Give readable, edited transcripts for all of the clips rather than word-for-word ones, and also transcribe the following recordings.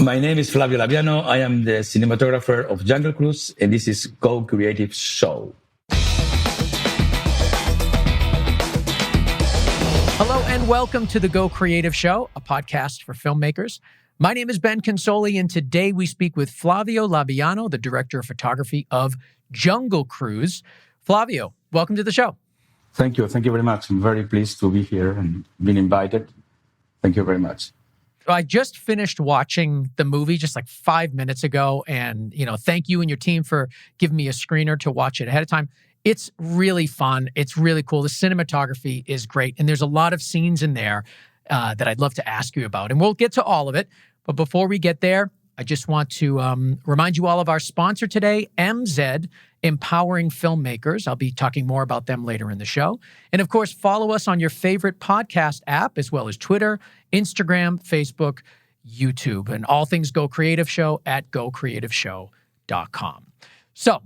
My name is Flavio Labiano. I am the cinematographer of Jungle Cruise, and this is Go Creative Show. Hello and welcome to the Go Creative Show, a podcast for filmmakers. My name is Ben Consoli, and today we speak with Flavio Labiano, the director of photography of Jungle Cruise. Flavio, welcome to the show. Thank you. Thank you very much. I'm very pleased to be here and being invited. Thank you very much. I just finished watching the movie just like 5 minutes ago, and thank you and your team for giving me a screener to watch it ahead of time. It's really fun. It's really cool. The cinematography is great, and there's a lot of scenes in there that I'd love to ask you about, and we'll get to all of it. But before we get there, I just want to remind you all of our sponsor today, MZ, Empowering Filmmakers. I'll be talking more about them later in the show. And of course, follow us on your favorite podcast app, as well as Twitter, Instagram, Facebook, YouTube, and all things Go Creative Show at gocreativeshow.com. So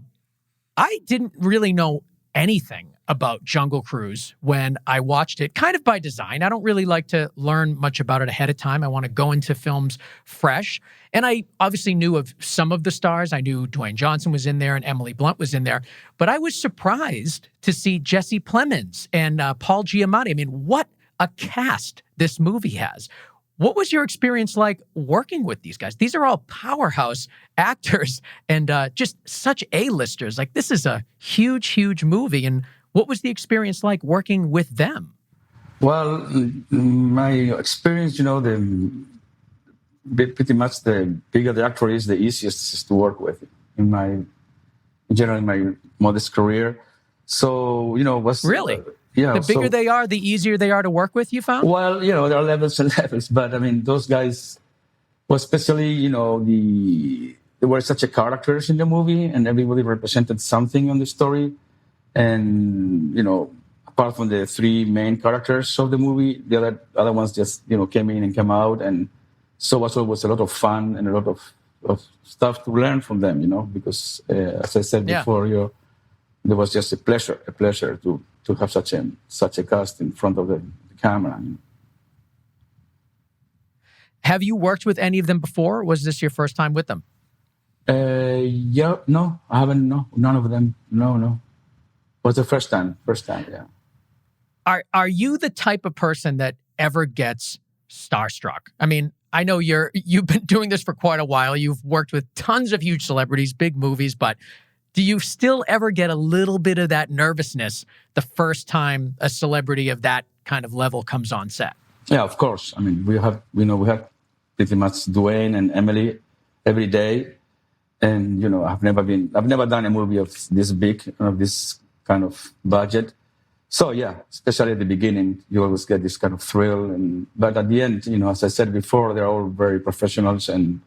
I didn't really know anything about Jungle Cruise when I watched it, kind of by design. I don't really like to learn much about it ahead of time. I want to go into films fresh. And I obviously knew of some of the stars. I knew Dwayne Johnson was in there and Emily Blunt was in there. But I was surprised to see Jesse Plemons and Paul Giamatti. I mean, what a cast this movie has. What was your experience like working with these guys? These are all powerhouse actors and just such A-listers. Like, this is a huge, huge movie. And what was the experience like working with them? Well, my experience, pretty much the bigger the actor is, the easiest to work with in my modest career. So, was really. Yeah, the bigger they are, the easier they are to work with, you found? Well, there are levels and levels, but I mean, those guys, well, especially, they were such a characters in the movie, and everybody represented something on the story. And, apart from the three main characters of the movie, the other ones just, came in and came out. And so it was a lot of fun and a lot of stuff to learn from them, because as I said before, there was just a pleasure to have such a cast in front of the camera. Have you worked with any of them before? Or was this your first time with them? No, I haven't. No, none of them. No. It was the first time. Yeah. Are you the type of person that ever gets starstruck? I mean, I know you've been doing this for quite a while. You've worked with tons of huge celebrities, big movies, but do you still ever get a little bit of that nervousness the first time a celebrity of that kind of level comes on set? Yeah, of course. I mean, we have pretty much Dwayne and Emily every day. And, I've never done a movie of this big, of this kind of budget. So yeah, especially at the beginning, you always get this kind of thrill. But at the end, as I said before, they're all very professionals and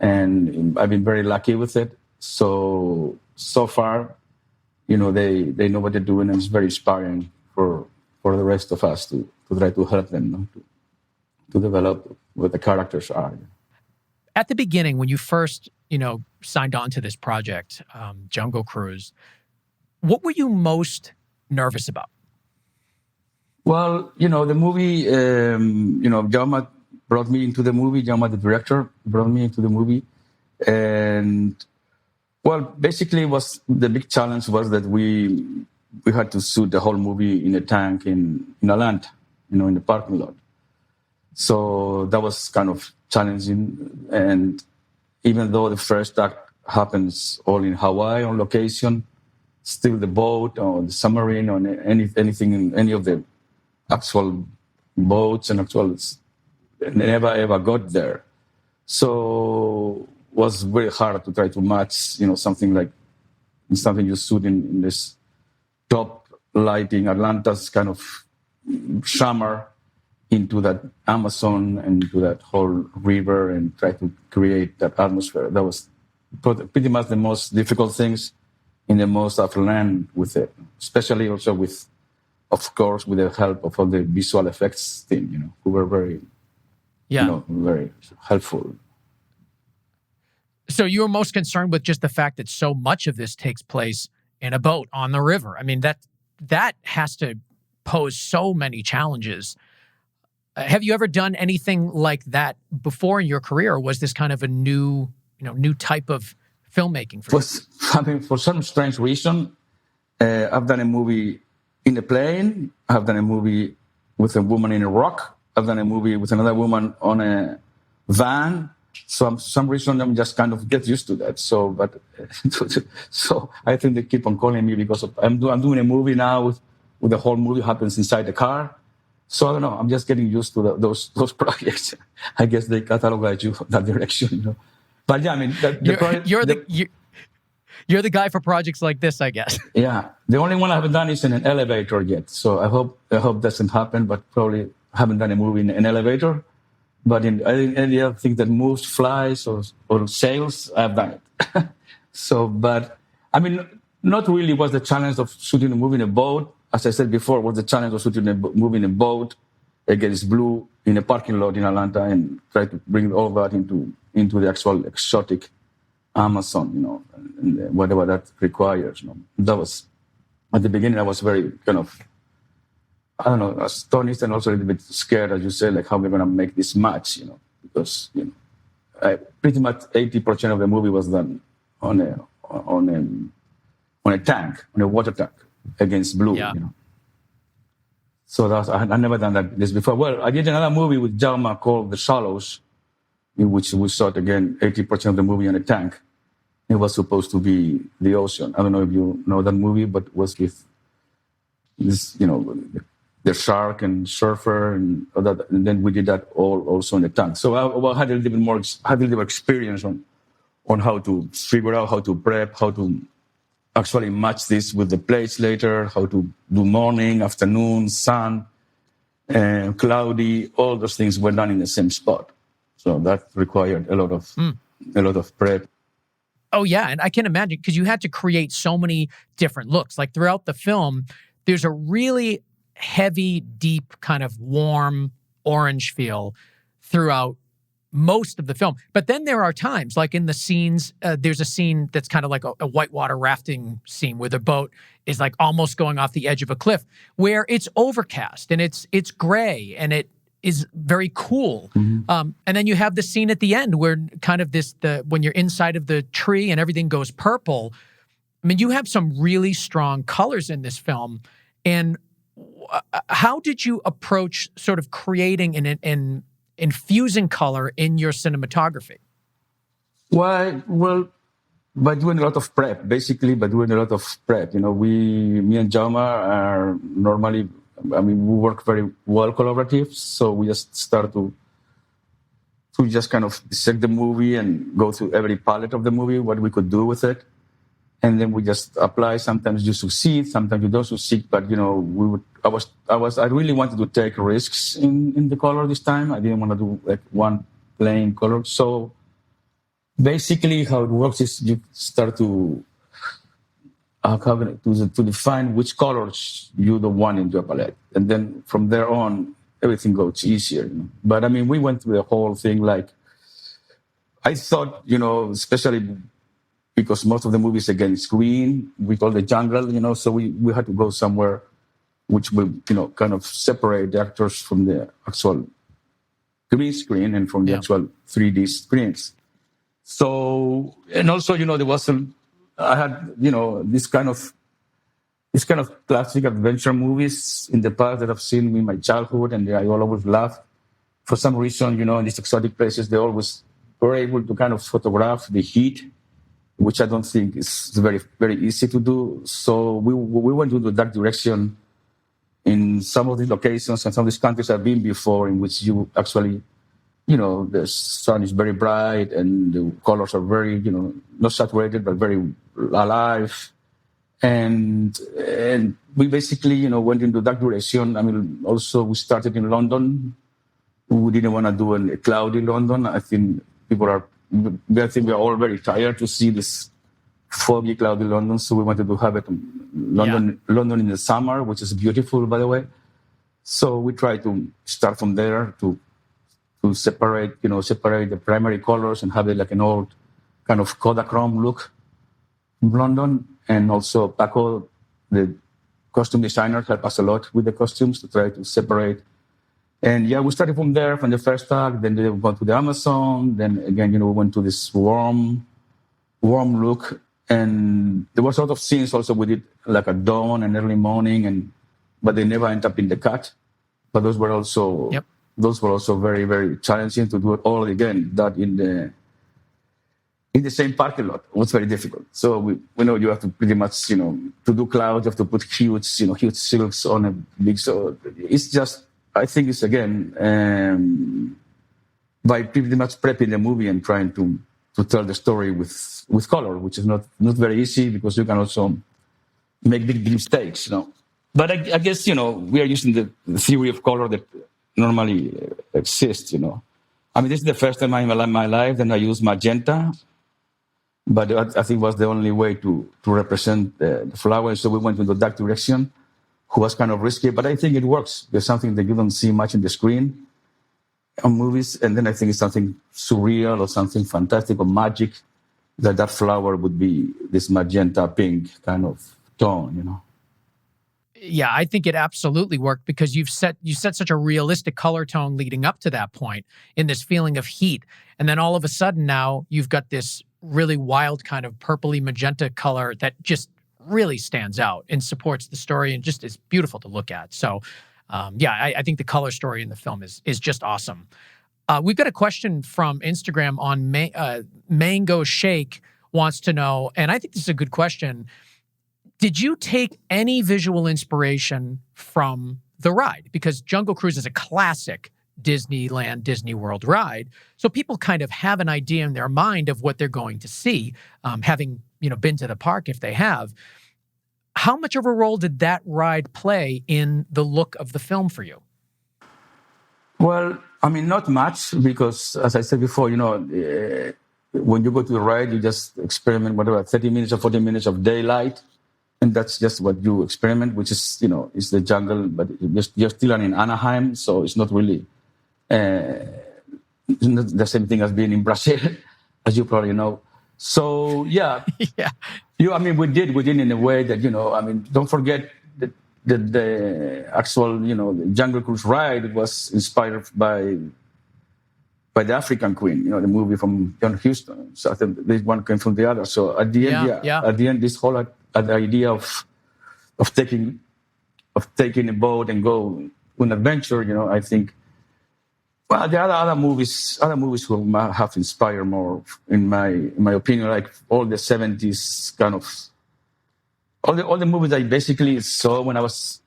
I've been very lucky with it. So far, they know what they're doing, and it's very inspiring for the rest of us to try to help them to develop what the characters are. At the beginning, when you first, signed on to this project, Jungle Cruise, what were you most nervous about? Well, the movie, Jaume brought me into the movie. Jaume, the director, brought me into the movie. And, well, basically the big challenge was that we had to shoot the whole movie in a tank in Atlanta, in the parking lot. So that was kind of challenging. And even though the first act happens all in Hawaii on location, still the boat or the submarine or anything in any of the actual boats and never ever got there. So it was very hard to try to match, something you shoot in this top lighting, Atlanta's kind of summer, into that Amazon and into that whole river and try to create that atmosphere. That was pretty much the most difficult things in the most of land with it, especially also with, of course, with the help of all the visual effects team, who were very, very helpful. So you were most concerned with just the fact that so much of this takes place in a boat on the river. I mean, that has to pose so many challenges. Have you ever done anything like that before in your career, or was this kind of a new type of filmmaking for you? I mean, for some strange reason, I've done a movie in a plane. I've done a movie with a woman in a rock. I've done a movie with another woman on a van. So for some reason, I'm just kind of get used to that. So I think they keep on calling me because I'm doing a movie now with the whole movie happens inside the car. So I don't know. I'm just getting used to those projects. I guess they catalogize you that direction. But yeah, I mean, you're the guy for projects like this, I guess. Yeah, the only one I haven't done is in an elevator yet. So I hope doesn't happen. But probably haven't done a movie in an elevator. But in any other thing that moves, flies, or sails, I've done it. But I mean, not really was the challenge of shooting a movie in a boat. As I said before, was the challenge of shooting a movie in a boat against blue in a parking lot in Atlanta and try to bring all that into the actual exotic Amazon, and whatever that requires. That was, at the beginning, I was very kind of, I don't know, astonished and also a little bit scared, as you said, like how we're going to make this match, because, pretty much 80% of the movie was done on a tank, on a water tank against blue, So I never done this before. Well, I did another movie with Jaume called The Shallows, in which we shot again 80% of the movie on a tank. It was supposed to be the ocean. I don't know if you know that movie, but it was with this, the shark and surfer and all that. And then we did that all also in the tank. So I had a little bit more, experience on how to figure out how to prep, how to actually match this with the plates later, how to do morning, afternoon, sun, cloudy. All those things were done in the same spot. So that required a lot of prep. Oh, yeah. And I can imagine, because you had to create so many different looks. Like throughout the film, there's a really heavy, deep, kind of warm orange feel throughout most of the film. But then there are times, like in the scenes, there's a scene that's kind of like a whitewater rafting scene where the boat is like almost going off the edge of a cliff, where it's overcast and it's gray and it is very cool. Mm-hmm. And then you have the scene at the end where kind of when you're inside of the tree and everything goes purple. I mean, you have some really strong colors in this film. And how did you approach sort of creating and infusing color in your cinematography? Well, by doing a lot of prep, me and Jaume are normally, we work very well collaborative, so we just start to just kind of dissect the movie and go through every palette of the movie, what we could do with it. And then we just apply. Sometimes you succeed, sometimes you don't succeed. But I really wanted to take risks in the color this time. I didn't want to do like one plain color. So basically, how it works is you start to define which colors you don't want in your palette, and then from there on, everything goes easier. But we went through the whole thing. Like I thought, especially because most of the movies against green, we call the jungle, so we had to go somewhere which will, kind of separate the actors from the actual green screen and from the actual 3D screens. So, and also, I had, this kind of classic adventure movies in the past that I've seen in my childhood, and I always laughed. For some reason, in these exotic places, they always were able to kind of photograph the heat, which I don't think is very, very easy to do. So we went into that direction in some of these locations and some of these countries I've been before, in which you actually, the sun is very bright and the colors are very, not saturated, but very alive. And we basically, went into that direction. Also we started in London. We didn't want to do a cloudy London. I think we are all very tired to see this foggy, cloudy London. So we wanted to have it in London in the summer, which is beautiful, by the way. So we tried to start from there to separate the primary colors and have it like an old kind of Kodachrome look in London. And also Paco, the costume designer, helped us a lot with the costumes to try to separate And yeah, we started from there, from the first tag. Then we went to the Amazon. Then again, we went to this warm look. And there was a lot of scenes also with it, like at dawn and early morning, but they never end up in the cut. But those were also very, very challenging to do it all again. That in the same parking lot was very difficult. So we know you have to pretty much, to do clouds, you have to put huge silks on a big. So it's just, I think it's again by pretty much prepping the movie and trying to tell the story with color, which is not very easy because you can also make big mistakes, But I guess, we are using the theory of color that normally exists, I mean, this is the first time in my life that I use magenta, but I think it was the only way to represent the flower. So we went into that direction, who was kind of risky, but I think it works. There's something that you don't see much in the screen on movies, and then I think it's something surreal or something fantastic or magic that flower would be this magenta pink kind of tone, Yeah, I think it absolutely worked because you set such a realistic color tone leading up to that point in this feeling of heat. And then all of a sudden now you've got this really wild kind of purpley magenta color that just really stands out and supports the story and just is beautiful to look at. So I think the color story in the film is just awesome. We've got a question from Instagram on Mango Shake wants to know, and I think this is a good question. Did you take any visual inspiration from the ride? Because Jungle Cruise is a classic Disneyland, Disney World ride. So people kind of have an idea in their mind of what they're going to see, having been to the park if they have. How much of a role did that ride play in the look of the film for you? Well, I mean, not much, because as I said before, when you go to the ride, you just experiment, 30 minutes or 40 minutes of daylight. And that's just what you experiment, which is, is the jungle, but you're still in Anaheim. So it's not really not the same thing as being in Brazil, as you probably know. So, yeah. Yeah. We did in a way that, don't forget that the actual, the Jungle Cruise ride was inspired by the African Queen, the movie from John Huston. So I think this one came from the other. So at the end, at the end, this whole idea of taking a boat and go on an adventure, I think. Well, there are other movies who have inspired more, in my opinion, like all the 70s kind of, all the movies I basically saw when I was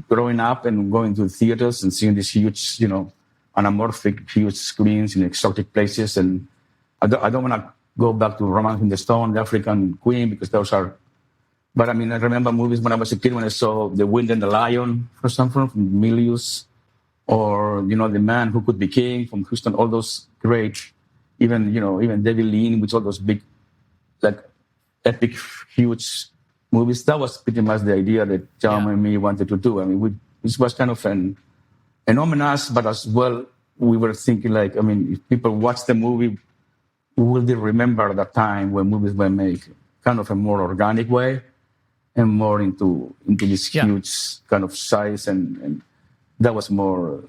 growing up and going to theaters and seeing these huge, anamorphic, huge screens in exotic places. And I don't want to go back to Romance in the Stone, the African Queen, because those are. But I remember movies when I was a kid when I saw The Wind and the Lion, for example, from Milius, or The Man Who Could Be King from Houston. All those great, even David Lean, with all those big, like epic, huge movies. That was pretty much the idea that Jaume and me wanted to do. This was kind of an homage, but as well, we were thinking if people watch the movie, will they remember that time when movies were made kind of a more organic way and more into this huge kind of size, and that was more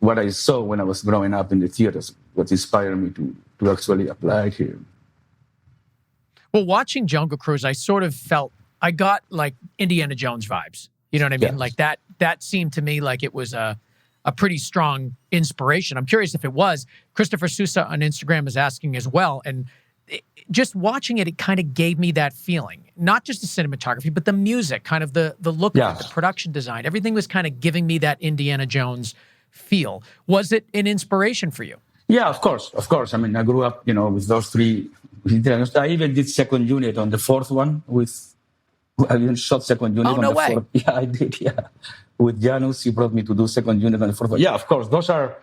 what I saw when I was growing up in the theaters, what inspired me to actually apply it here. Well, watching Jungle Cruise, I sort of felt, I got like Indiana Jones vibes. You know what I mean? Yes. Like that seemed to me like it was a pretty strong inspiration. I'm curious if it was. Christopher Sousa on Instagram is asking as well. And just watching it, it kind of gave me that feeling. Not just the cinematography, but the music, kind of the look of it, the production design. Everything was kind of giving me that Indiana Jones feel. Was it an inspiration for you? Yeah, of course. I grew up, with those three. I even did second unit on the fourth one I even shot second unit on no the way. fourth. Yeah, I did, yeah. With Janus, he brought me to do second unit on the fourth one. Yeah, of course. Those are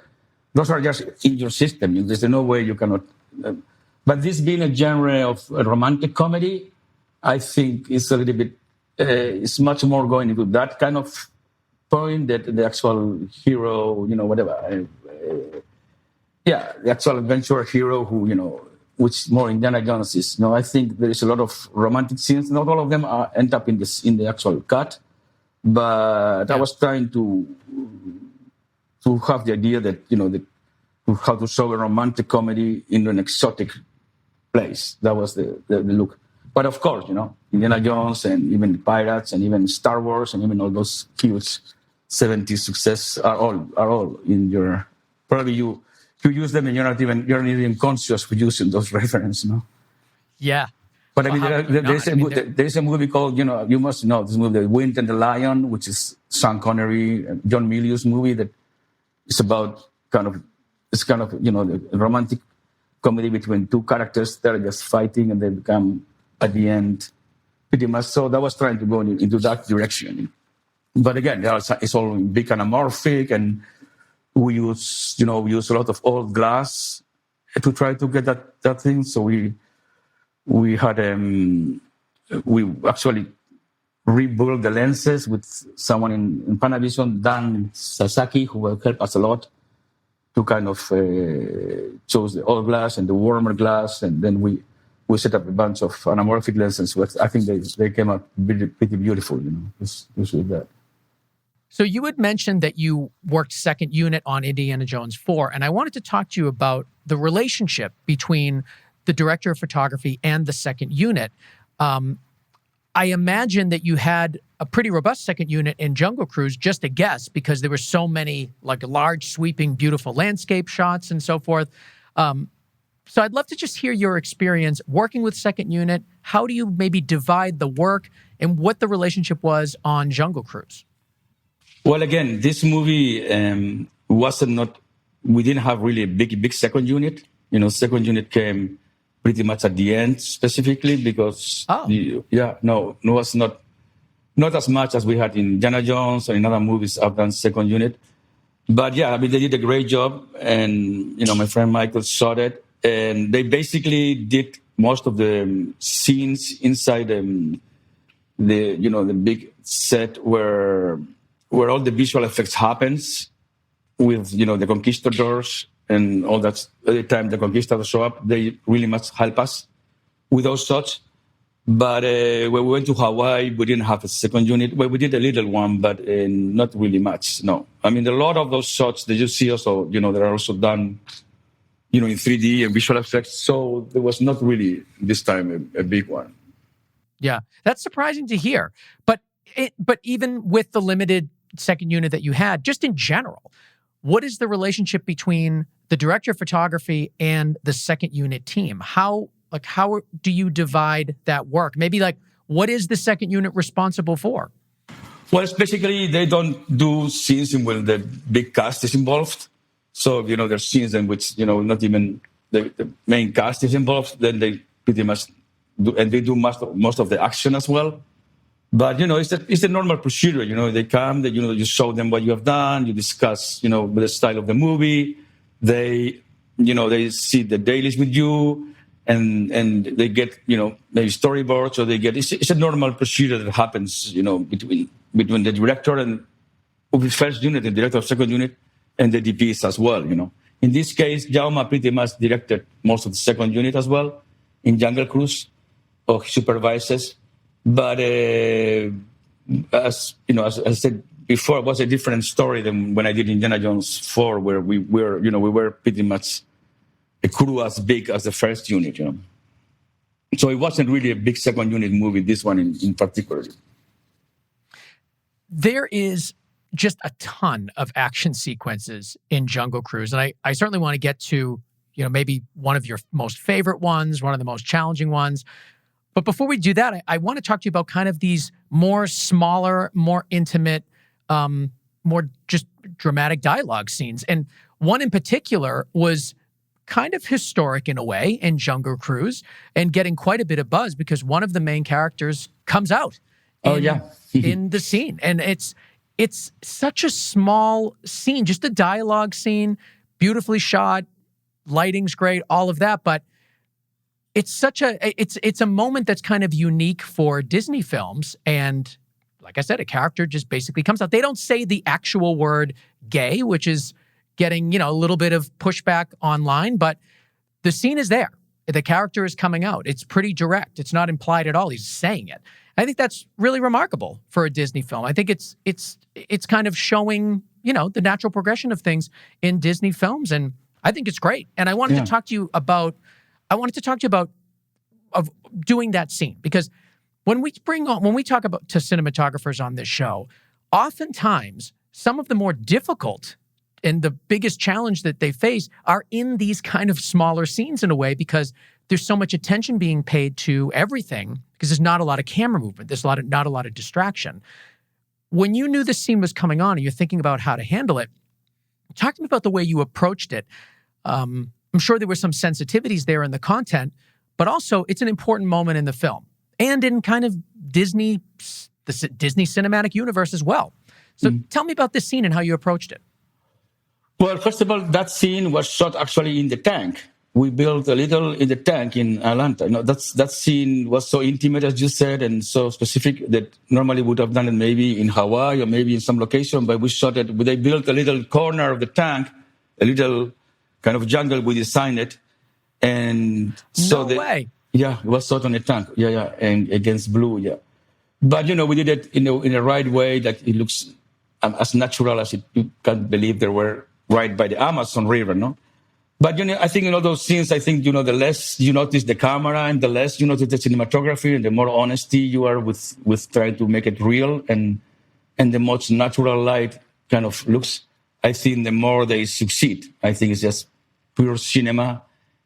just in your system. There's no way you cannot. But this being a genre of a romantic comedy, I think it's a little bit, it's much more going into that kind of point that the actual hero, whatever. The actual adventure hero who, which more Indiana Jones is. I think there is a lot of romantic scenes. Not all of them end up in the actual cut, but I was trying to to have the idea that, how to show a romantic comedy in an exotic place. That was the look. But of course, Indiana Jones and even Pirates and even Star Wars and even all those huge 70s success are all in your, probably you use them and you're not even conscious for using those references, Yeah. But I mean, there is a movie called, you must know this movie, The Wind and the Lion, which is Sean Connery, John Milius movie that is about the romantic comedy between two characters that are just fighting and they become at the end pretty much. So that was trying to go into that direction. But again, it's all big anamorphic, and we use a lot of old glass to try to get that thing. So we actually rebuilt the lenses with someone in Panavision, Dan Sasaki, who will help us a lot to kind of choose the old glass and the warmer glass, and then we set up a bunch of anamorphic lenses. Which I think they came out pretty beautiful, just with that. So you had mentioned that you worked second unit on Indiana Jones 4, and I wanted to talk to you about the relationship between the director of photography and the second unit. I imagine that you had a pretty robust second unit in Jungle Cruise, just a guess, because there were so many large, sweeping, beautiful landscape shots and so forth. So I'd love to just hear your experience working with second unit. How do you maybe divide the work and what the relationship was on Jungle Cruise? Well, again, this movie we didn't have really a big second unit. Second unit came pretty much at the end specifically because it was not as much as we had in Indiana Jones or in other movies I've done second unit. But yeah, I mean, they did a great job, and my friend Michael shot it, and they basically did most of the scenes inside the big set where all the visual effects happens with the conquistadors and all that. Every time the conquistadors show up, they really must help us with those shots. But when we went to Hawaii, we didn't have a second unit. Well, we did a little one, but not really much. No, I mean, a lot of those shots that you see also, they're also done, in 3D and visual effects. So there was not really this time a big one. Yeah, that's surprising to hear. But even with the limited second unit that you had, just in general, what is the relationship between the director of photography and the second unit team? How do you divide that work? Maybe what is the second unit responsible for? Well, it's basically they don't do scenes in where the big cast is involved. So, there's scenes in which, not even the main cast is involved. Then they pretty much do, and they do most of the action as well. But, it's a normal procedure. They come, you show them what you have done, you discuss, the style of the movie. They see the dailies with you, and they get, maybe storyboards, or they get, it's a normal procedure that happens, between the director and of the first unit, the director of second unit, and the DPs as well, In this case, Jaume pretty much directed most of the second unit as well in Jungle Cruise, or he supervises. But as I said before, it was a different story than when I did Indiana Jones 4, where we were pretty much a crew as big as the first unit, So it wasn't really a big second unit movie, this one in particular. There is just a ton of action sequences in Jungle Cruise. And I certainly want to get to, maybe one of your most favorite ones, one of the most challenging ones. But before we do that, I want to talk to you about kind of these more smaller, more intimate, more just dramatic dialogue scenes. And one in particular was kind of historic in a way in Jungle Cruise and getting quite a bit of buzz because one of the main characters comes out in the scene. And it's such a small scene, just a dialogue scene, beautifully shot, lighting's great, all of that. But it's a moment that's kind of unique for Disney films. And like I said, a character just basically comes out. They don't say the actual word gay, which is getting, a little bit of pushback online, but the scene is there. The character is coming out. It's pretty direct. It's not implied at all. He's saying it. I think that's really remarkable for a Disney film. I think it's kind of showing the natural progression of things in Disney films. And I think it's great. And I wanted to talk to you about of doing that scene, because when we talk about to cinematographers on this show, oftentimes some of the more difficult and the biggest challenge that they face are in these kind of smaller scenes in a way, because there's so much attention being paid to everything, because there's not a lot of camera movement. There's not a lot of distraction. When you knew this scene was coming on and you're thinking about how to handle it, talk to me about the way you approached it. I'm sure there were some sensitivities there in the content, but also it's an important moment in the film and in kind of the Disney cinematic universe as well. So tell me about this scene and how you approached it. Well, first of all, that scene was shot actually in the tank. We built a little in the tank in Atlanta. That scene was so intimate, as you said, and so specific that normally would have done it maybe in Hawaii or maybe in some location, but we shot it. They built a little corner of the tank, a little kind of jungle. We designed it, and so no way. Yeah, it was shot on the tank. Yeah, and against blue. Yeah, but we did it in the right way. That it looks as natural as it. You can't believe they were right by the Amazon River, no? But, I think in all those scenes, I think, the less you notice the camera and the less you notice the cinematography and the more honesty you are with trying to make it real and the most natural light kind of looks, I think the more they succeed. I think it's just pure cinema,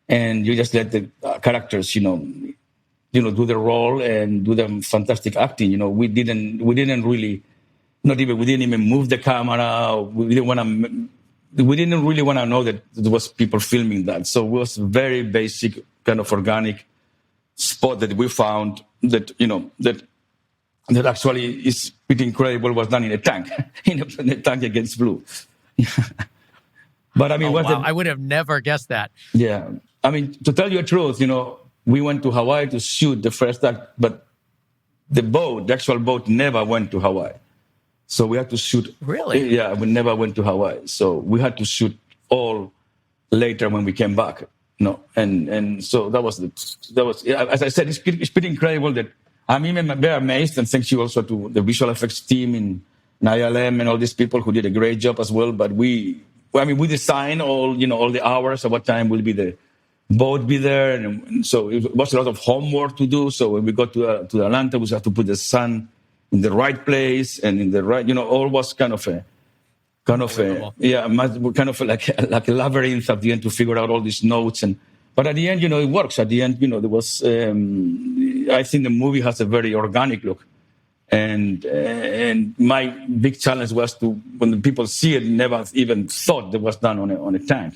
and you just let the characters, do their role and do them fantastic acting. We didn't really move the camera. We didn't really want to know that there was people filming that. So it was a very basic kind of organic spot that we found that, that actually is pretty incredible, was done in a tank, in a tank against blue. But I mean, I would have never guessed that. Yeah. I mean, to tell you the truth, we went to Hawaii to shoot the first act, but the actual boat never went to Hawaii. So we had to shoot. Really? Yeah, we never went to Hawaii. So we had to shoot all later when we came back. And so that was as I said, it's pretty incredible that I'm even very amazed, and thank you also to the visual effects team in ILM and all these people who did a great job as well. But we designed all the hours of what time will be the boat be there, and so it was a lot of homework to do. So when we got to Atlanta, we had to put the sun in the right place and in the right, all was kind of like a labyrinth at the end to figure out all these notes. But at the end, it works. At the end, there was, I think the movie has a very organic look. And my big challenge was when the people see it, never even thought that was done on a tank,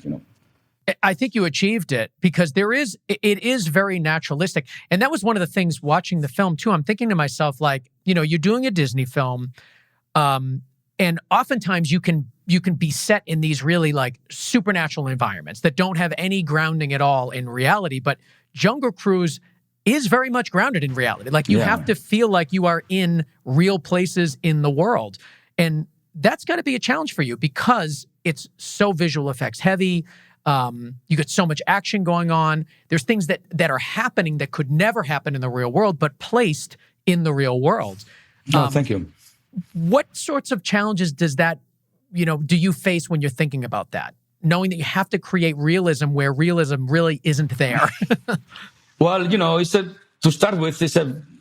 I think you achieved it, because it is very naturalistic. And that was one of the things watching the film too. I'm thinking to myself, like, you're doing a Disney film, and oftentimes you can be set in these really like supernatural environments that don't have any grounding at all in reality. But Jungle Cruise is very much grounded in reality. Like, you have to feel like you are in real places in the world. And that's got to be a challenge for you, because it's so visual effects heavy. You get so much action going on. There's things that are happening that could never happen in the real world, but placed in the real world. Thank you. What sorts of challenges do you face when you're thinking about that? Knowing that you have to create realism where realism really isn't there. Well, to start with,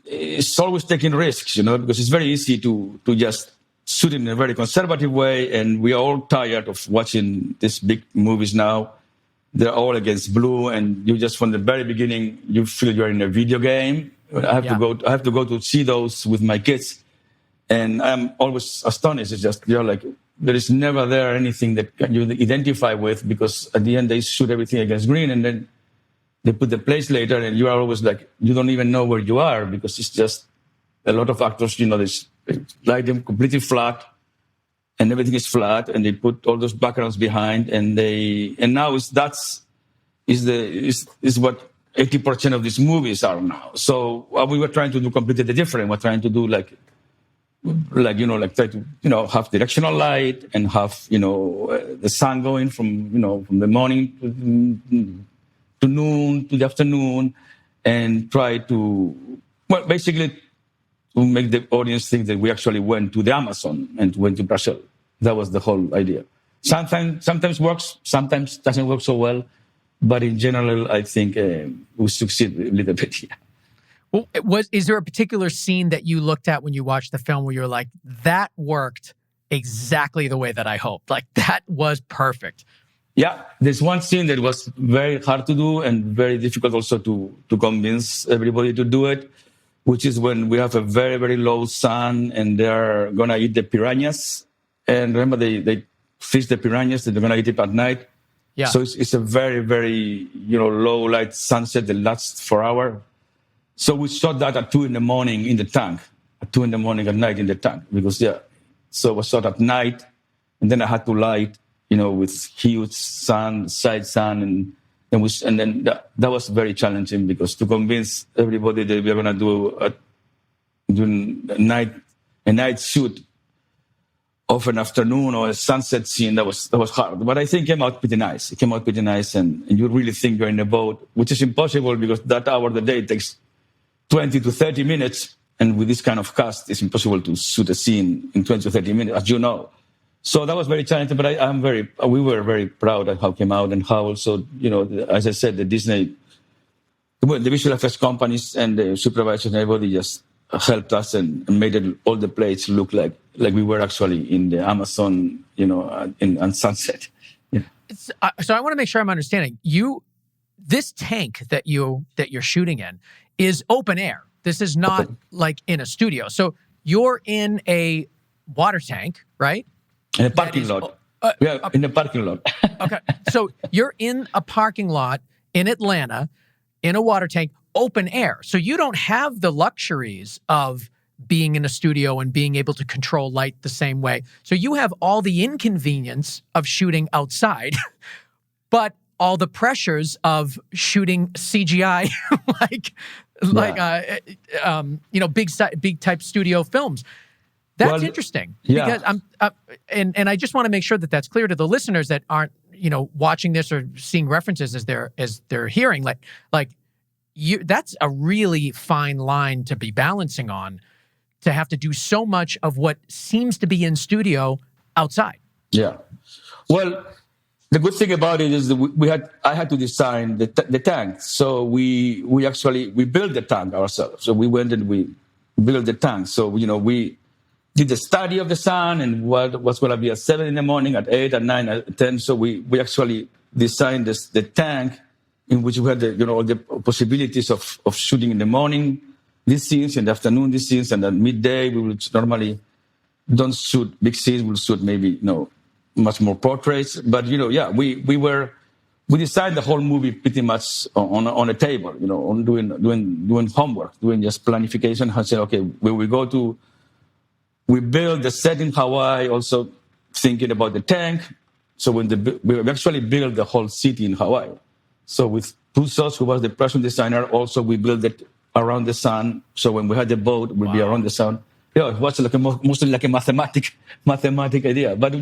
it's always taking risks, because it's very easy to just shoot in a very conservative way, and we are all tired of watching these big movies now. They're all against blue, and you just from the very beginning you feel you're in a video game. I have to go to see those with my kids, and I'm always astonished. It's just there is never there anything that you identify with, because at the end they shoot everything against green, and then they put the place later, and you are always like you don't even know where you are, because it's just a lot of actors. They light them completely flat, and everything is flat, and they put all those backgrounds behind, and now that's what 80% of these movies are now. So we were trying to do completely different. We're trying to do try to have directional light and have the sun going from the morning to noon to the afternoon, and try to basically to make the audience think that we actually went to the Amazon and went to Brazil. That was the whole idea. Sometimes works, sometimes doesn't work so well, but in general, I think we succeed a little bit. Yeah. Well, is there a particular scene that you looked at when you watched the film where you're like, that worked exactly the way that I hoped? Like, that was perfect. Yeah, there's one scene that was very hard to do and very difficult also to convince everybody to do it, which is when we have a very, very low sun and they're going to eat the piranhas. And remember, they fish the piranhas and they're going to eat it at night. Yeah. So it's a very, very, low light sunset that lasts for hours. So we shot that at 2 a.m. in the tank, at 2 a.m. at night in the tank, because, so it was shot at night, and then I had to light, with huge sun, side sun, and then that was very challenging, because to convince everybody that we are going to do a night shoot of an afternoon or a sunset scene, that was hard. But I think it came out pretty nice. It came out pretty nice, and you really think you're in a boat, which is impossible because that hour of the day takes 20 to 30 minutes. And with this kind of cast, it's impossible to shoot a scene in 20 to 30 minutes, as you know. So that was very challenging, but we were very proud of how it came out and how also, as I said, the visual effects companies and the supervisors and everybody just helped us and made all the plates look like we were actually in the Amazon, on Sunset. Yeah. So I want to make sure I'm understanding. This tank that you're shooting in is open air. This is not like in a studio. So you're in a water tank, right? In a parking lot. In a parking lot. Okay. So you're in a parking lot in Atlanta, in a water tank, open air. So you don't have the luxuries of being in a studio and being able to control light the same way. So you have all the inconvenience of shooting outside, but all the pressures of shooting CGI, big type studio films. That's interesting because and I just want to make sure that that's clear to the listeners that aren't, watching this or seeing references as they're hearing. That's a really fine line to be balancing on, to have to do so much of what seems to be in studio outside. Yeah. Well, the good thing about it is that I had to design the tank. So we built the tank ourselves. So we went and we built the tank. So, we did the study of the sun and what was going to be at 7 a.m, at 8, at 9, at 10. So we actually designed the tank in which we had all the possibilities of shooting in the morning, these scenes, in the afternoon, these scenes, and at midday we would normally don't shoot big scenes. We'll shoot maybe, much more portraits. But, we designed the whole movie pretty much on a table, on doing homework, doing just planification. I said, okay, we built the set in Hawaii, also thinking about the tank. So we actually built the whole city in Hawaii. So with Pusos, who was the production designer, also we built it around the sun. So when we had the boat, we'd be around the sun. It was mostly like a mathematic idea. But,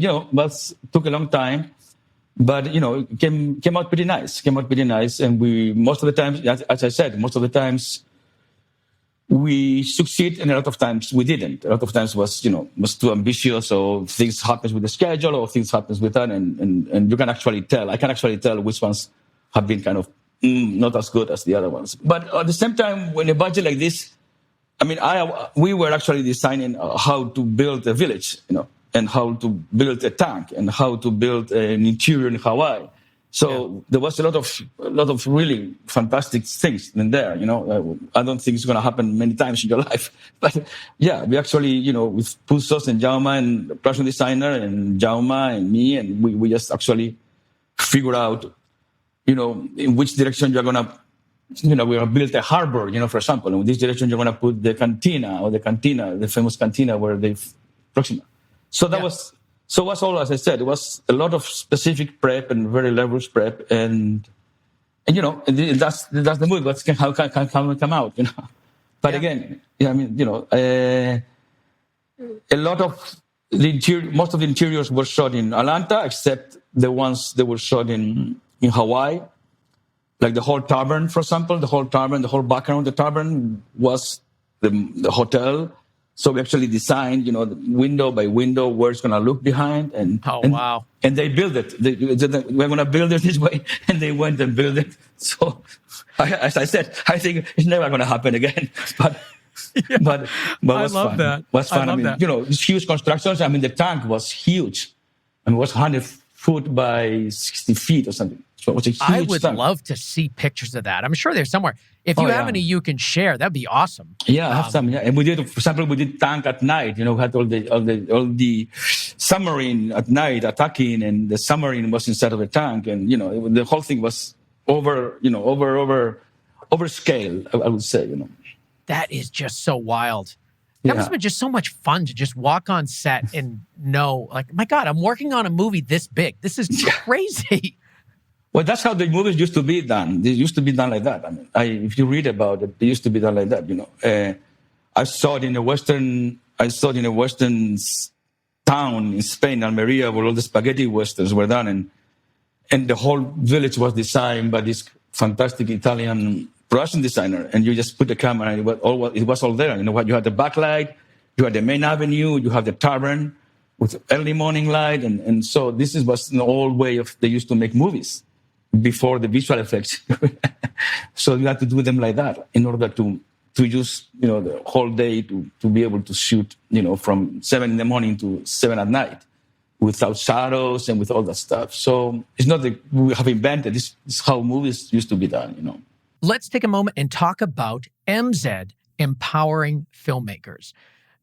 took a long time. But, it came out pretty nice. And most of the times, as I said, we succeed, and a lot of times we didn't. A lot of times was too ambitious, or things happens with the schedule, or things happens with that, and you can actually tell. I can actually tell which ones have been kind of not as good as the other ones. But at the same time, when a budget like this, we were actually designing how to build a village, and how to build a tank, and how to build an interior in Hawaii. So there was a lot of really fantastic things in there. I don't think it's going to happen many times in your life, but we actually, with Pusos and Jauma and the production designer and Jauma and me, and we just actually figure out, in which direction you're going to, we're going to build a harbor, for example, in this direction you're going to put the cantina, the famous cantina where they Proxima. So that was. So it was all, as I said, it was a lot of specific prep and very leveraged prep, and that's the movie. But how can it come out, But again, a lot of most of the interiors were shot in Atlanta, except the ones that were shot in Hawaii, like the whole tavern, for example. The whole background of the tavern was the hotel. So we actually designed, window by window where it's going to look behind, and wow. And they built it. We're going to build it this way, and they went and built it. So, as I said, I think it's never going to happen again. But Yeah. but I was love fun. that. Was fun. I love that. These huge constructions. The tank was huge. It was 100 foot by 60 feet or something. So it was a huge I would tank. love to see pictures of that. I'm sure there's somewhere. If you have any you can share, that'd be awesome. Yeah, I have some. Yeah, and we did, for example, we did tank at night. We had all the submarine at night attacking, and the submarine was inside of the tank, and the whole thing was over scale. I would say. That is just so wild. That must have been just so much fun to just walk on set and know, like, my God, I'm working on a movie this big. This is crazy. Well, that's how the movies used to be done. They used to be done like that. If you read about it, they used to be done like that. I saw it in a western town in Spain, Almeria, where all the spaghetti westerns were done, and the whole village was designed by this fantastic Italian production designer. And you just put the camera, and it was all there. You had the backlight, you had the main avenue, you had the tavern with early morning light, and so this was an old way of they used to make movies before the visual effects. So you had to do them like that in order to use the whole day to be able to shoot from 7 in the morning to 7 at night without shadows and with all that stuff. So it's not that we have invented this is how movies used to be done. Let's take a moment and talk about MZ empowering filmmakers.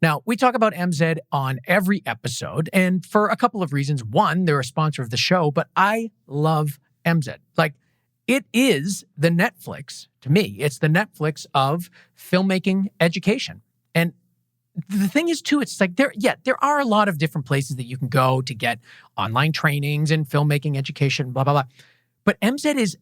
Now, we talk about MZ on every episode, and for a couple of reasons. One, they're a sponsor of the show, but I love MZ. Like, it is the Netflix, to me, it's the Netflix of filmmaking education. And the thing is, too, it's like there are a lot of different places that you can go to get online trainings and filmmaking education, blah, blah, blah. But MZ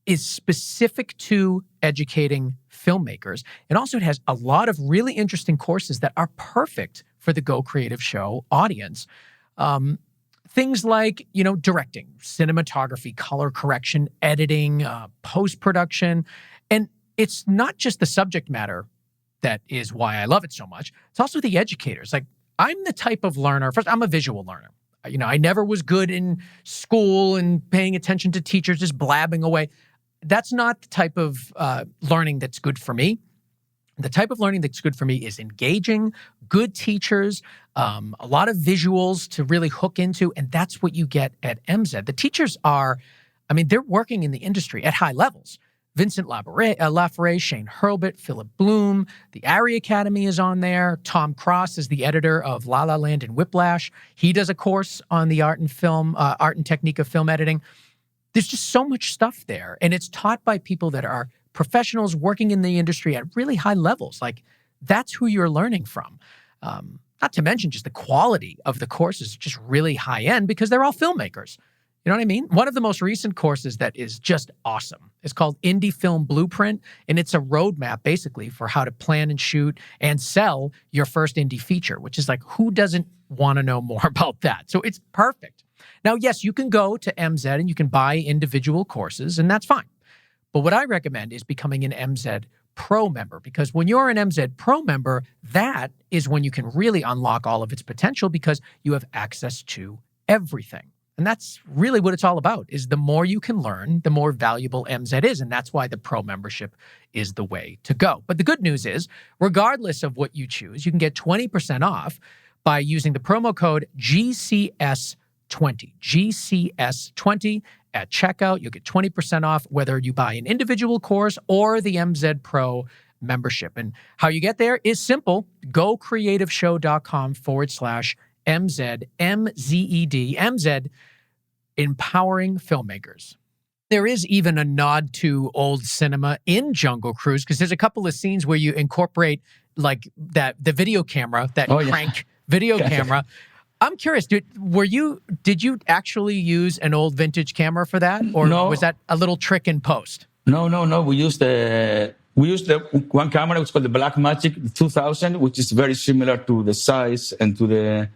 is specific to educating filmmakers. And also it has a lot of really interesting courses that are perfect for the Go Creative Show audience. Things like, directing, cinematography, color correction, editing, post-production. And it's not just the subject matter that is why I love it so much. It's also the educators. Like, I'm the type of learner, first, I'm a visual learner. I never was good in school and paying attention to teachers, just blabbing away. That's not the type of learning that's good for me. The type of learning that's good for me is engaging, good teachers, a lot of visuals to really hook into, and that's what you get at MZ. The teachers are, they're working in the industry at high levels. Vincent Laforet, Shane Hurlbut, Philip Bloom, the ARRI Academy is on there. Tom Cross is the editor of La La Land and Whiplash. He does a course on the art and technique of film editing. There's just so much stuff there, and it's taught by people that are professionals working in the industry at really high levels. Like, that's who you're learning from. Not to mention just the quality of the courses, just really high end because they're all filmmakers. You know what I mean? One of the most recent courses that is just awesome is called Indie Film Blueprint, and it's a roadmap basically for how to plan and shoot and sell your first indie feature, which is like, who doesn't want to know more about that? So it's perfect. Now, yes, you can go to MZ and you can buy individual courses, and that's fine. But what I recommend is becoming an MZ Pro member, because when you're an MZ Pro member, that is when you can really unlock all of its potential because you have access to everything. And that's really what it's all about, is the more you can learn, the more valuable MZ is. And that's why the Pro membership is the way to go. But the good news is, regardless of what you choose, you can get 20% off by using the promo code GCS20. GCS20 at checkout. You'll get 20% off whether you buy an individual course or the MZ Pro membership. And how you get there is simple. GoCreativeshow.com/MZ, MZED, MZ, empowering filmmakers. There is even a nod to old cinema in Jungle Cruise, because there's a couple of scenes where you incorporate like the video camera, that crank video camera. I'm curious, did you actually use an old vintage camera for that, or was that a little trick in post? No. We used the one camera, which is called the Blackmagic 2000, which is very similar to the size and to the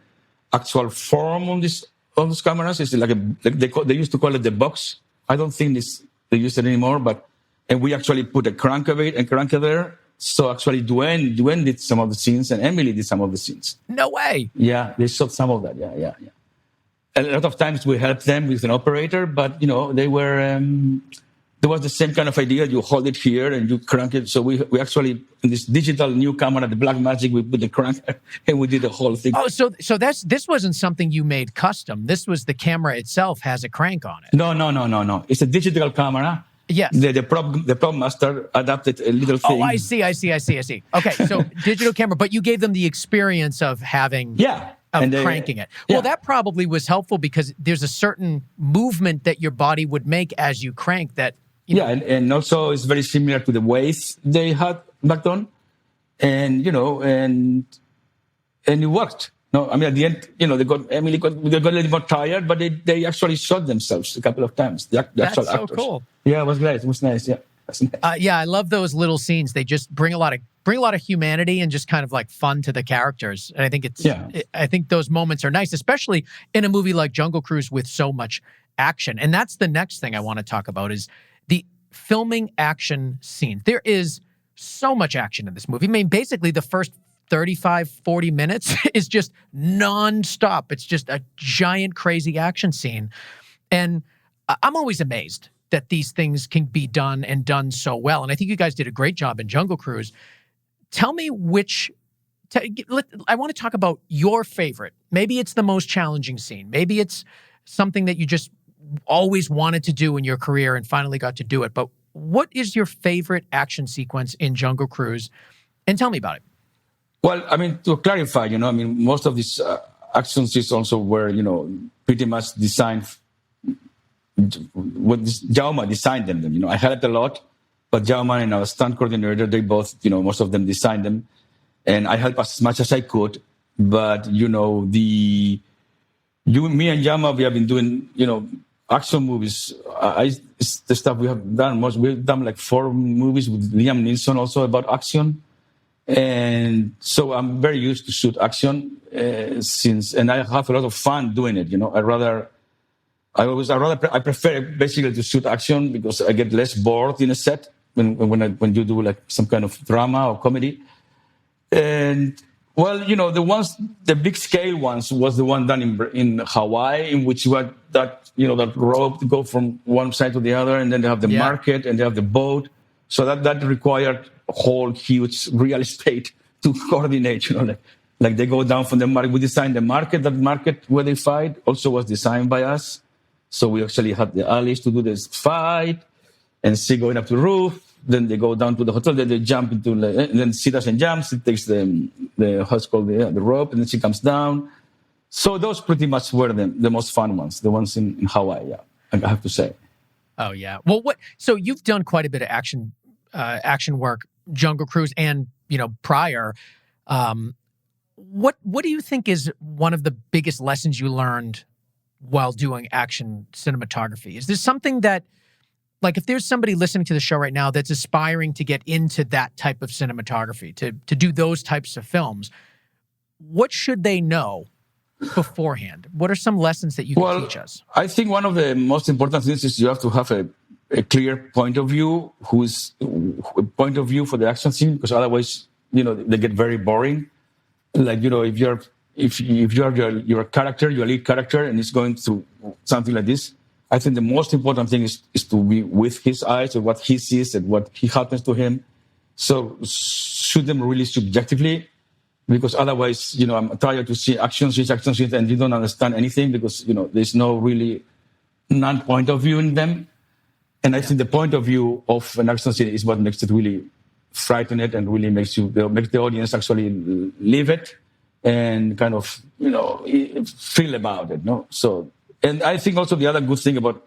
actual form on these cameras. It's like they used to call it the box. I don't think they use it anymore, and we actually put a crank there So actually, Dwayne did some of the scenes, and Emily did some of the scenes. No way. Yeah, they shot some of that. Yeah. A lot of times we helped them with an operator, but they were. There was the same kind of idea. You hold it here and you crank it. So we actually, in this digital new camera, the Black Magic, we put the crank and we did the whole thing. Oh, so this wasn't something you made custom. This was the camera itself has a crank on it. No. It's a digital camera. Yes. The prop master adapted a little thing. Oh, I see. Okay, so digital camera, but you gave them the experience of having... Yeah. Cranking it. Well, that probably was helpful because there's a certain movement that your body would make as you crank that... and also it's very similar to the waves they had back then. And, and it worked. No, I mean, at the end, they got a little more tired, but they actually shot themselves a couple of times. The actual so actors. Cool. Yeah, it was great. It was nice. Yeah. I love those little scenes. They just bring a lot of humanity and just kind of like fun to the characters. And I think I think those moments are nice, especially in a movie like Jungle Cruise with so much action. And that's the next thing I want to talk about is the filming action scenes. There is so much action in this movie. I mean, basically the first 35, 40 minutes is just nonstop. It's just a giant, crazy action scene. And I'm always amazed that these things can be done and done so well. And I think you guys did a great job in Jungle Cruise. Tell me I want to talk about your favorite. Maybe it's the most challenging scene. Maybe it's something that you just always wanted to do in your career and finally got to do it. But what is your favorite action sequence in Jungle Cruise? And tell me about it. Well, I mean, to clarify, most of these action scenes also were, pretty much designed. Jaume designed them. I helped a lot, but Jaume and our stunt coordinator, they both, most of them designed them, and I helped as much as I could. But me and Jaume, we have been doing, action movies. It's the stuff we have done. We've done like 4 movies with Liam Neeson also about action. And so I'm very used to shoot action and I have a lot of fun doing it. I prefer basically to shoot action because I get less bored in a set when you do like some kind of drama or comedy. And well, the big scale ones was the one done in Hawaii, in which you had that rope to go from one side to the other, and then they have the market and they have the boat. So that required a whole huge real estate to coordinate, like they go down from the market. We designed the market. That market where they fight also was designed by us. So we actually had the alleys to do this fight and see going up to the roof. Then they go down to the hotel. Then they jump into and then she doesn't jump. She takes the what's called the rope, and then she comes down. So those pretty much were the most fun ones, the ones in Hawaii. Yeah, I have to say. Oh yeah. Well, so you've done quite a bit of action work, Jungle Cruise, and prior. What do you think is one of the biggest lessons you learned while doing action cinematography? Is there something that, like, if there's somebody listening to the show right now that's aspiring to get into that type of cinematography, to do those types of films, what should they know beforehand? What are some lessons that you can teach us? I think one of the most important things is you have to have a clear point of view, point of view for the action scene, because otherwise, they get very boring. Like, if you are your character, your lead character, and it's going through something like this, I think the most important thing is to be with his eyes and what he sees and what happens to him. So shoot them really subjectively, because otherwise, I'm tired to see action scenes, and you don't understand anything because, there's no really non-point of view in them. And I think the point of view of an action scene is what makes it really frightening and really makes the audience actually live it and kind of, feel about it. No? So, and I think also the other good thing about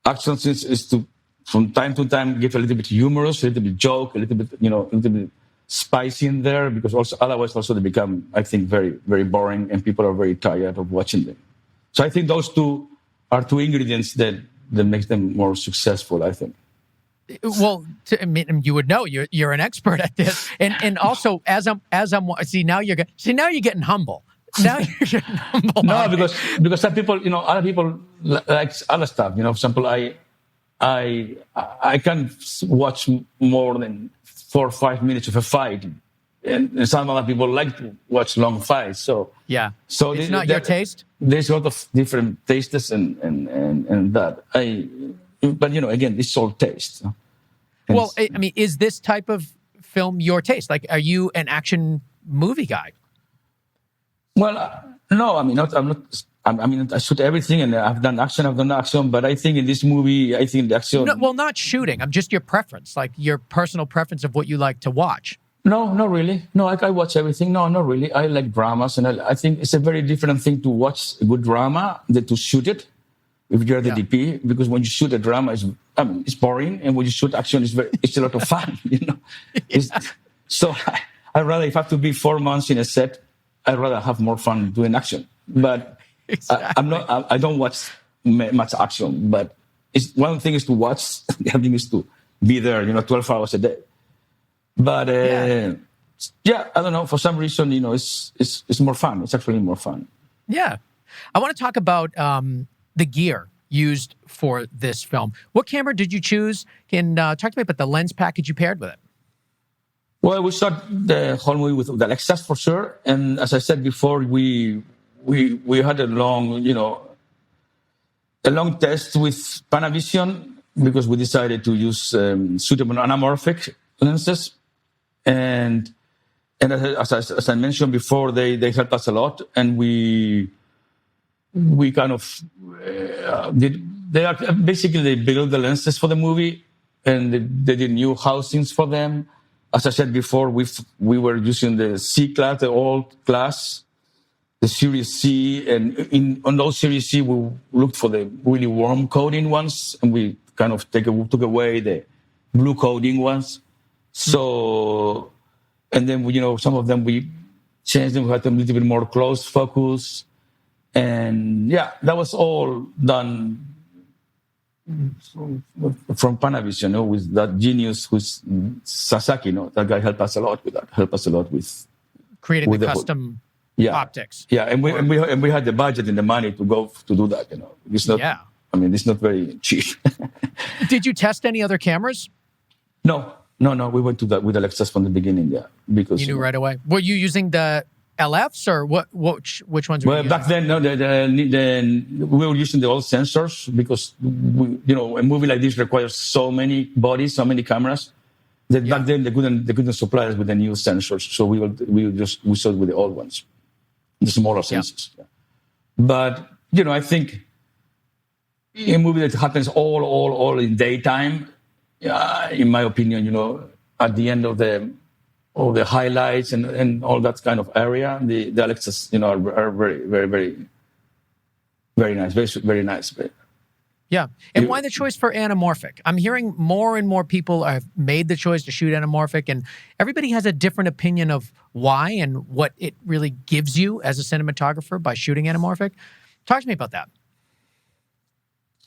action scenes is to, from time to time, give a little bit humorous, a little bit joke, a little bit spicy in there, because otherwise they become, I think, very, very boring and people are very tired of watching them. So I think those two are two ingredients that makes them more successful, I think. Well, you would know you're an expert at this, and also as I'm now you're getting humble. Now you're getting humble. No, because some people, other people like other stuff. For example, I I can't watch more than 4 or 5 minutes of a fight, and some other people like to watch long fights. So Yeah. so It's not your taste? There's a lot of different tastes and that but again, it's all taste. And Well, I mean, is this type of film your taste? Like, are you an action movie guy? well, no, I mean, not. I'm not. I mean, I shoot everything, and I've done action. But I think in this movie, I think the action. No, well, not shooting. I'm just your preference, like your personal preference of what you like to watch. No, not really. No, I watch everything. No, not really. I like dramas, and I think it's a very different thing to watch a good drama than to shoot it. If you're the DP, because when you shoot a drama, it's boring, and when you shoot action, it's a lot of fun. So I rather, if I have to be 4 months in a set, I'd rather have more fun doing action. But Exactly. I don't watch much action. But one thing is to watch, the other thing is to be there. 12 hours a day. But I don't know. For some reason, it's more fun. It's actually more fun. Yeah. I want to talk about the gear used for this film. What camera did you choose? Can talk to me about the lens package you paired with it. Well, we shot the whole movie with the Alexas for sure, and as I said before, we had a long test with Panavision because we decided to use suitable anamorphic lenses, and as I mentioned before, they helped us a lot, and we kind of they built the lenses for the movie, and they did new housings for them. As I said before, we were using the C class, the old class, the Series C, and on those Series C we looked for the really warm coating ones, and we kind of took away the blue coating ones. So, and then some of them we changed them, we had them a little bit more close focus. And that was all done from Panavision, with that genius who's Sasaki. That guy helped us a lot with that. Helped us a lot with creating the custom optics. Yeah, and we had the budget and the money to go to do that. It's not. Yeah. I mean, it's not very cheap. Did you test any other cameras? No. We went to that with Alexas from the beginning. Yeah, because you knew right away. Were you using the LFs or which ones were you using? Back then, we were using the old sensors because a movie like this requires so many bodies, so many cameras that back then they couldn't supply us with the new sensors, so we shot with the old ones, the smaller sensors. Yeah. But I think a movie that happens all in daytime, in my opinion, at the end of the highlights and all that kind of area, the Alexas, are very, very, very, very nice, very, very nice. Yeah. And why the choice for anamorphic? I'm hearing more and more people have made the choice to shoot anamorphic, and everybody has a different opinion of why and what it really gives you as a cinematographer by shooting anamorphic. Talk to me about that.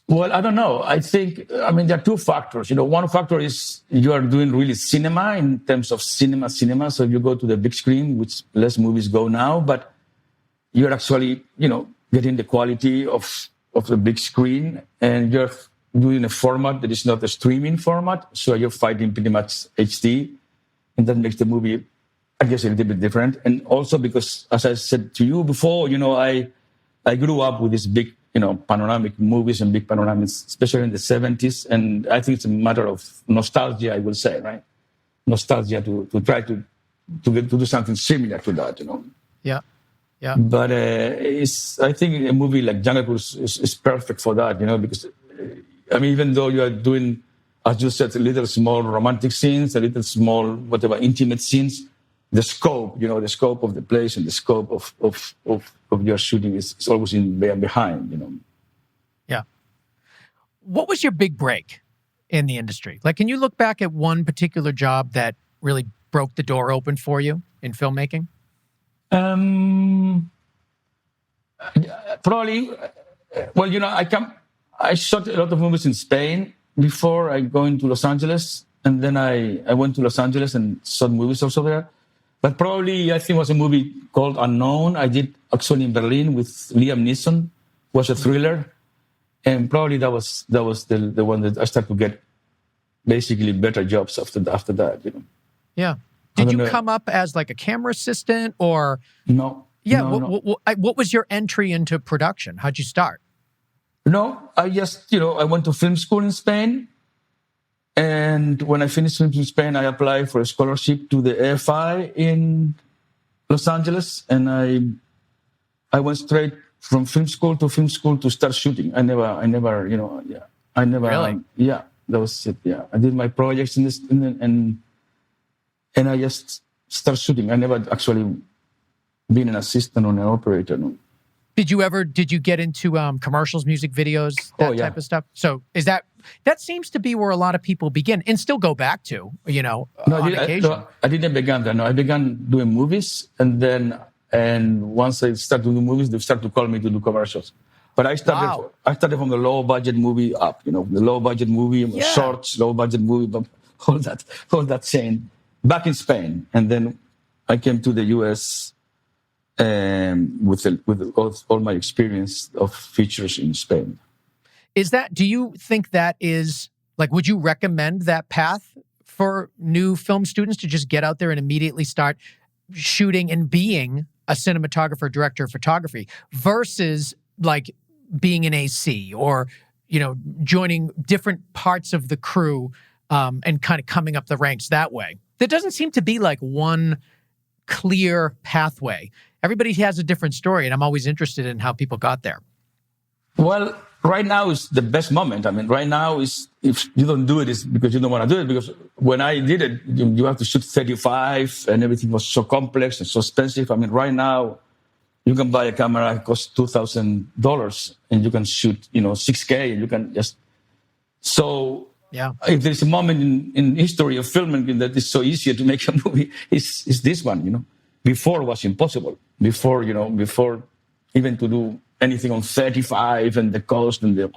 Well, I don't know. I think, there are two factors. One factor is you are doing really cinema in terms of cinema. So you go to the big screen, which less movies go now, but you're actually, getting the quality of the big screen, and you're doing a format that is not a streaming format. So you're fighting pretty much HD, and that makes the movie, I guess, a little bit different. And also because, as I said to you before, I grew up with this big, panoramic movies and big panoramics, especially in the 70s. And I think it's a matter of nostalgia, I will say, right? Nostalgia to try to do something similar to that, Yeah. Yeah. But I think a movie like Jungle Cruise is perfect for that, because, even though you are doing, as you said, a little small romantic scenes, a little small, whatever, intimate scenes, the scope of the place and the scope of your shooting is always behind. Yeah. What was your big break in the industry? Like, can you look back at one particular job that really broke the door open for you in filmmaking? Probably. Well, I shot a lot of movies in Spain before I go into Los Angeles, and then I went to Los Angeles and shot movies also there. But probably, I think it was a movie called Unknown. I did actually in Berlin with Liam Neeson. It was a thriller. and probably that was the one that I started to get basically better jobs after that. Yeah. I Did don't you know. come up as like a camera assistant or? No, Yeah. no, no, What was your entry into production? How'd you start? no. I just I went to film school in Spain, and when I finished film school in Spain, I applied for a scholarship to the AFI in Los Angeles, and I went straight from film school to start shooting. Yeah, I never, Really? yeah, that was it. Yeah, I did my projects in this, and I just start shooting. I never actually been an assistant or an operator. No. Did you get into commercials, music videos, Oh that yeah, type of stuff? So that seems to be where a lot of people begin and still go back to, no, on occasion. I didn't begin that. No, I began doing movies, and once I started doing movies, they started to call me to do commercials. But Wow. I started from the low budget movie up. The low budget movie, Yeah. shorts, low budget movie, but all that chain back in Spain, and then I came to the US with all my experience of features in Spain. Do you think that is like, would you recommend that path for new film students to just get out there and immediately start shooting and being a cinematographer, director of photography versus like being an AC or, joining different parts of the crew and kind of coming up the ranks that way? There doesn't seem to be like one clear pathway. Everybody has a different story, and I'm always interested in how people got there. Well, right now is the best moment. I mean, right now is, if you don't do it, it's because you don't want to do it. Because when I did it, you have to shoot 35, and everything was so complex and so expensive. I mean, right now you can buy a camera, it costs $2,000, and you can shoot 6K, and you can just. So Yeah. if there's a moment in history of filmmaking that is so easier to make a movie, is this one. Before it was impossible. Before even to do anything on 35, and the cost and the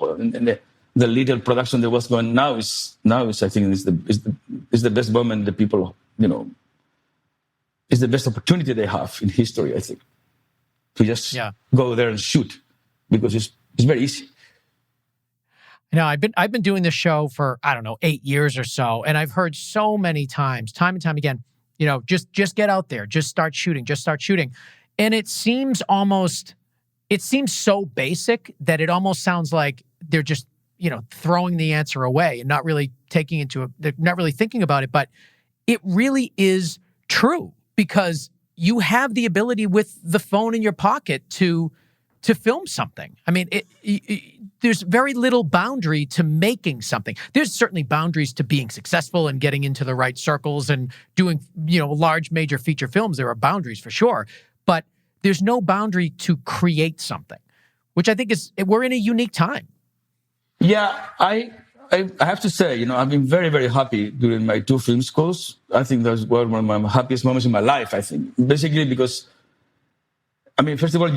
little production that was going. Now is I think is the best moment that people is the best opportunity they have in history. I think to just go there and shoot, because it's very easy. I've been doing this show for, I don't know, 8 years or so, and I've heard so many times, time and time again, just get out there, just start shooting. And it seems so basic that it almost sounds like they're just, throwing the answer away and not really they're not really thinking about it. But it really is true, because you have the ability with the phone in your pocket to film something. I mean, there's very little boundary to making something. There's certainly boundaries to being successful and getting into the right circles and doing, large major feature films. There are boundaries for sure, but there's no boundary to create something, which I think we're in a unique time. Yeah, I have to say, I've been very, very happy during my 2 film schools. I think those were one of my happiest moments in my life, I think. Basically because, I mean, first of all,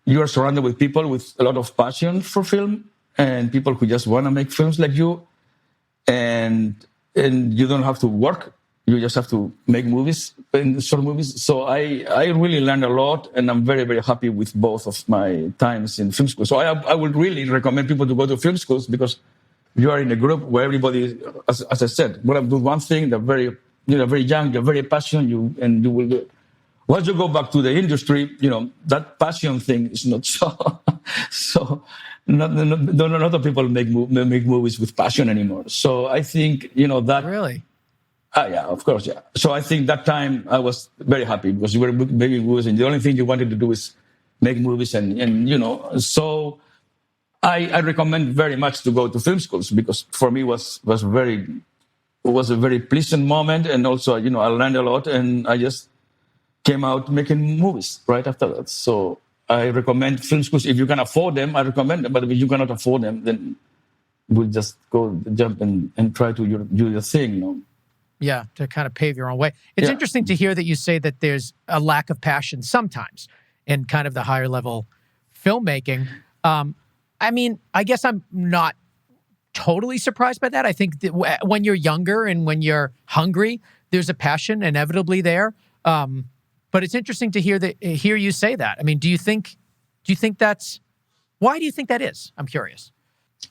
you are surrounded with people with a lot of passion for film, and people who just want to make films like you. And you don't have to work. You just have to make movies, short movies. So I really learned a lot, and I'm very, very happy with both of my times in film school. So I would really recommend people to go to film schools, because you are in a group where everybody, as I said, want to do one thing. They're very, very young. You're very passionate. You will do it. Once you go back to the industry, that passion thing is not so. Not a lot of people make movies with passion anymore. So I think that. Really. Yeah, of course, yeah. So I think that time I was very happy, because you were making movies, and the only thing you wanted to do is make movies, and so I recommend very much to go to film schools, because for me it was a very pleasant moment, and also I learned a lot, and I just came out making movies right after that. So I recommend film schools if you can afford them. I recommend them, but if you cannot afford them, then we'll just jump and try to do your thing. Yeah, to kind of pave your own way. It's interesting to hear that you say that there's a lack of passion sometimes in kind of the higher level filmmaking. I mean, I guess I'm not totally surprised by that. I think that when you're younger and when you're hungry, there's a passion inevitably there. But it's interesting to hear you say that. I mean, why do you think that is? I'm curious.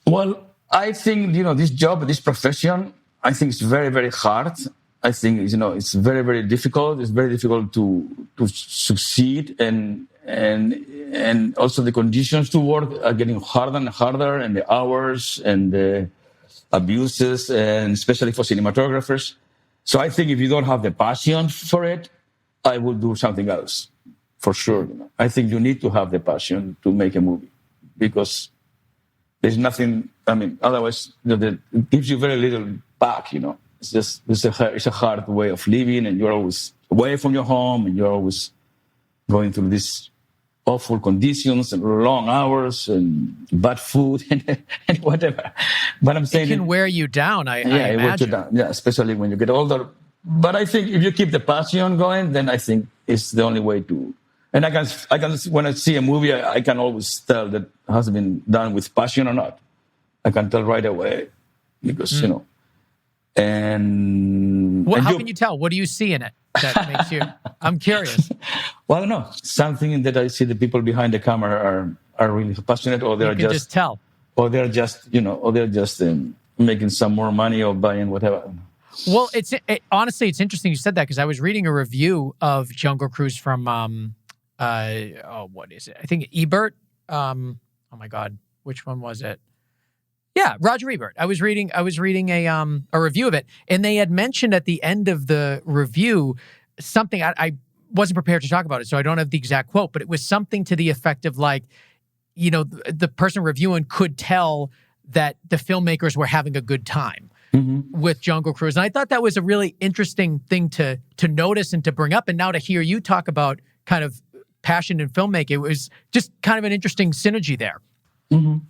Well, I think, this job, this profession, I think it's very, very hard. I think, it's very, very difficult. It's very difficult to succeed, and also the conditions to work are getting harder and harder, and the hours and the abuses, and especially for cinematographers. So I think if you don't have the passion for it, I will do something else for sure. I think you need to have the passion to make a movie, because there's nothing. I mean, otherwise, it gives you very little back. It's a hard way of living, and you're always away from your home, and you're always going through these awful conditions and long hours and bad food and whatever. But I'm saying it can wear you down. I it wears you imagine. down. Yeah, especially when you get older. But I think if you keep the passion going, then I think it's the only way to. And I can when I see a movie, I can always tell that it has been done with passion or not. I can tell right away, because And how can you tell? What do you see in it that makes you? I'm curious. Well, I don't know. Something that I see the people behind the camera are really passionate, or they're just tell, or they're just making some more money or buying whatever. Well, honestly, it's interesting you said that, because I was reading a review of Jungle Cruise from what is it? I think Ebert. Oh my God, which one was it? Yeah, Roger Ebert. I was reading a review of it, and they had mentioned at the end of the review something. I wasn't prepared to talk about it, so I don't have the exact quote, but it was something to the effect of like, the person reviewing could tell that the filmmakers were having a good time with Jungle Cruise. And I thought that was a really interesting thing to notice and to bring up. And now to hear you talk about kind of passion in filmmaking, it was just kind of an interesting synergy there. Mm-hmm.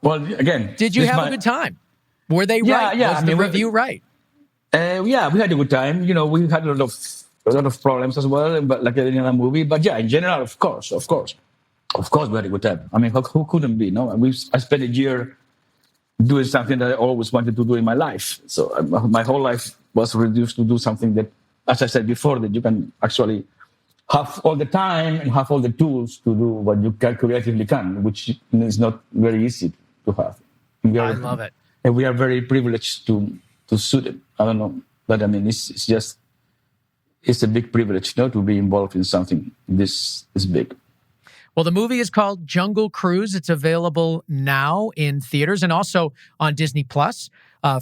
Well, again, did you have a good time? Were they right? Yeah. Was the review right? Yeah, we had a good time. We had a lot of problems as well, but like any other movie. But yeah, in general, of course, we had a good time. I mean, who couldn't be? No, I spent a year doing something that I always wanted to do in my life. So my whole life was reduced to do something that, as I said before, that you can actually have all the time and have all the tools to do what you creatively can, which is not very easy to have. I love it. And we are very privileged to suit it. I don't know, but I mean, it's a big privilege, to be involved in something this big. Well, the movie is called Jungle Cruise. It's available now in theaters and also on Disney Plus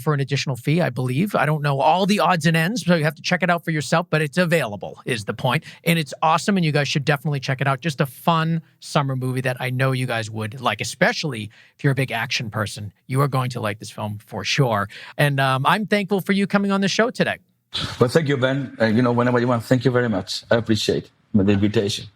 for an additional fee, I believe. I don't know all the odds and ends, so you have to check it out for yourself, but it's available is the point. And it's awesome, and you guys should definitely check it out. Just a fun summer movie that I know you guys would like, especially if you're a big action person. You are going to like this film for sure. And I'm thankful for you coming on the show today. Well, thank you, Ben. Whenever you want, thank you very much. I appreciate the invitation.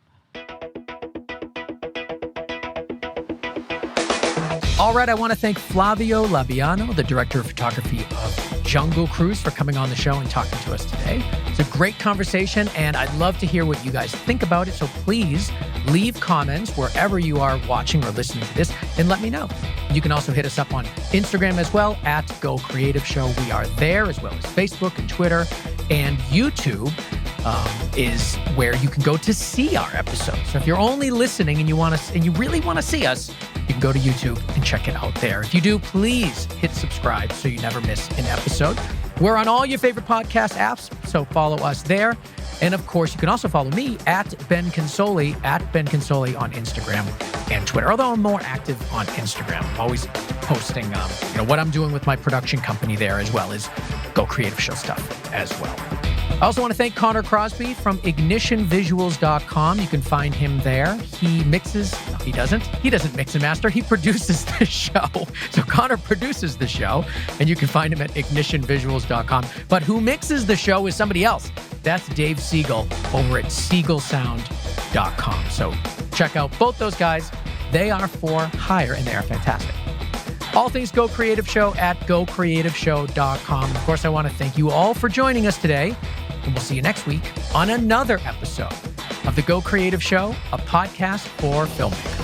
All right, I want to thank Flavio Labiano, the director of photography of Jungle Cruise, for coming on the show and talking to us today. It's a great conversation, and I'd love to hear what you guys think about it. So please leave comments wherever you are watching or listening to this, and let me know. You can also hit us up on Instagram as well, at Go Creative Show. We are there, as well as Facebook and Twitter, and YouTube is where you can go to see our episodes. So if you're only listening and you really want to see us, you can go to YouTube and check it out there. If you do, please hit subscribe so you never miss an episode. We're on all your favorite podcast apps, so follow us there. And of course, you can also follow me at Ben Consoli, on Instagram and Twitter. Although I'm more active on Instagram, I'm always posting, what I'm doing with my production company there, as well as Go Creative Show stuff as well. I also want to thank Connor Crosby from ignitionvisuals.com. You can find him there. He mixes. No, he doesn't. He doesn't mix and master. He produces the show. So Connor produces the show, and you can find him at ignitionvisuals.com. But who mixes the show is somebody else. That's Dave Siegel over at siegelsound.com. So check out both those guys. They are for hire, and they are fantastic. All things Go Creative Show at gocreativeshow.com. Of course, I want to thank you all for joining us today. And we'll see you next week on another episode of the Go Creative Show, a podcast for filmmakers.